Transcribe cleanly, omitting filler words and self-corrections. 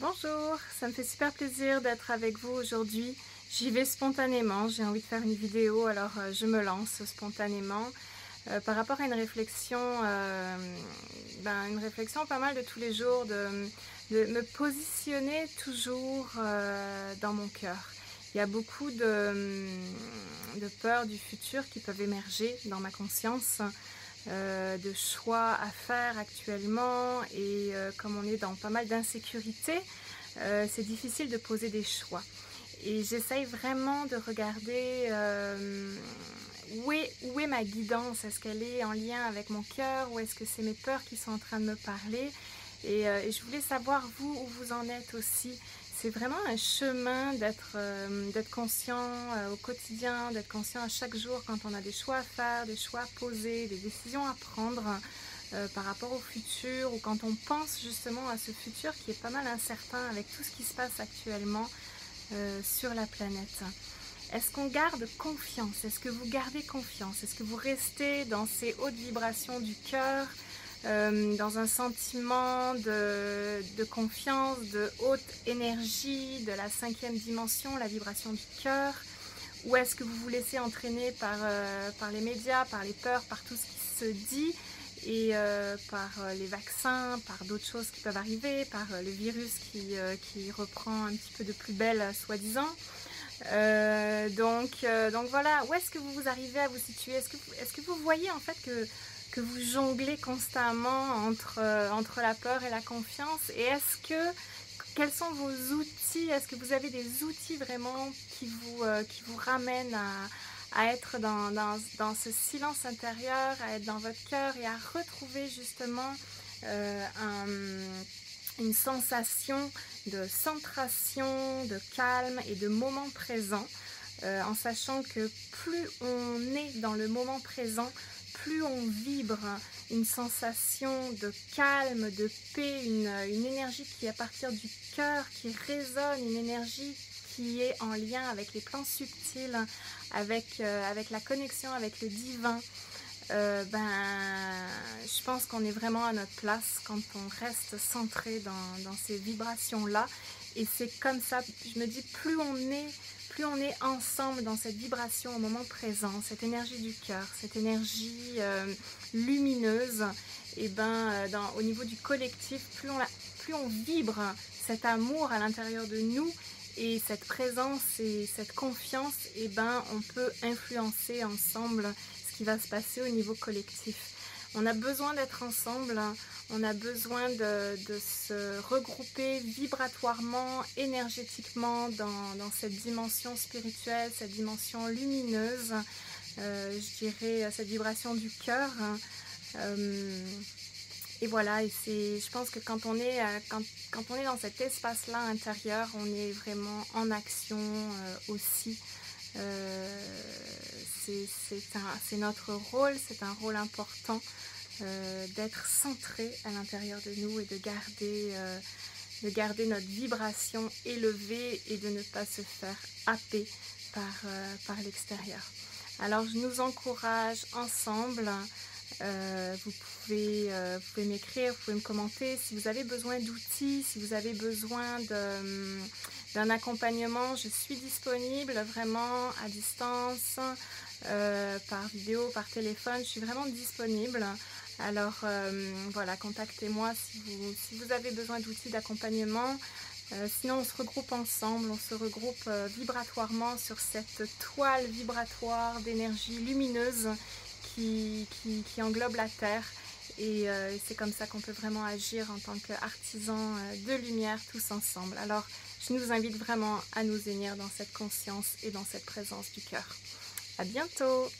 Bonjour, ça me fait super plaisir d'être avec vous aujourd'hui. J'y vais spontanément, j'ai envie de faire une vidéo, alors je me lance spontanément par rapport à une réflexion pas mal de tous les jours, de me positionner toujours dans mon cœur. Il y a beaucoup de peurs du futur qui peuvent émerger dans ma conscience. De choix à faire actuellement et comme on est dans pas mal d'insécurité, c'est difficile de poser des choix. Et j'essaye vraiment de regarder où est ma guidance. Est-ce qu'elle est en lien avec mon cœur ou est-ce que c'est mes peurs qui sont en train de me parler? Et je voulais savoir vous où vous en êtes aussi. C'est vraiment un chemin d'être conscient au quotidien, d'être conscient à chaque jour quand on a des choix à faire, des choix à poser, des décisions à prendre par rapport au futur ou quand on pense justement à ce futur qui est pas mal incertain avec tout ce qui se passe actuellement sur la planète. Est-ce qu'on garde confiance? Est-ce que vous gardez confiance? Est-ce que vous restez dans ces hautes vibrations du cœur? Dans un sentiment de confiance, de haute énergie, de la 5e dimension, la vibration du cœur? Ou est-ce que vous vous laissez entraîner par les médias, par les peurs, par tout ce qui se dit et par les vaccins, par d'autres choses qui peuvent arriver, par le virus qui reprend un petit peu de plus belle soi-disant? Donc voilà, où est-ce que vous arrivez à vous situer? Est-ce que vous voyez en fait que vous jonglez constamment entre la peur et la confiance? Et quels sont vos outils? Est-ce que vous avez des outils vraiment qui vous ramènent à être dans ce silence intérieur, à être dans votre cœur et à retrouver justement une sensation de centration, de calme et de moment présent, en sachant que plus on est dans le moment présent, plus on vibre une sensation de calme, de paix, une énergie qui est à partir du cœur, qui résonne, une énergie qui est en lien avec les plans subtils, avec la connexion avec le divin. Je pense qu'on est vraiment à notre place quand on reste centré dans ces vibrations-là. Et c'est comme ça, je me dis, plus on est ensemble dans cette vibration au moment présent, cette énergie du cœur, cette énergie lumineuse, et au niveau du collectif, plus on vibre cet amour à l'intérieur de nous et cette présence et cette confiance, on peut influencer ensemble ce qui va se passer au niveau collectif. On a besoin d'être ensemble, on a besoin de se regrouper vibratoirement, énergétiquement dans cette dimension spirituelle, cette dimension lumineuse, je dirais cette vibration du cœur. Et voilà, je pense que quand on est dans cet espace-là intérieur, on est vraiment en action aussi. C'est notre rôle, c'est un rôle important d'être centré à l'intérieur de nous et de garder notre vibration élevée et de ne pas se faire happer par l'extérieur. Alors je nous encourage ensemble. Vous pouvez m'écrire, vous pouvez me commenter si vous avez besoin d'outils, si vous avez besoin d'un accompagnement. Je suis disponible vraiment à distance, par vidéo, par téléphone, je suis vraiment disponible. Alors voilà, contactez-moi si vous avez besoin d'outils d'accompagnement. Sinon on se regroupe ensemble, on se regroupe vibratoirement sur cette toile vibratoire d'énergie lumineuse qui englobe la Terre, et c'est comme ça qu'on peut vraiment agir en tant qu'artisans de lumière tous ensemble. Alors je nous invite vraiment à nous unir dans cette conscience et dans cette présence du cœur. À bientôt.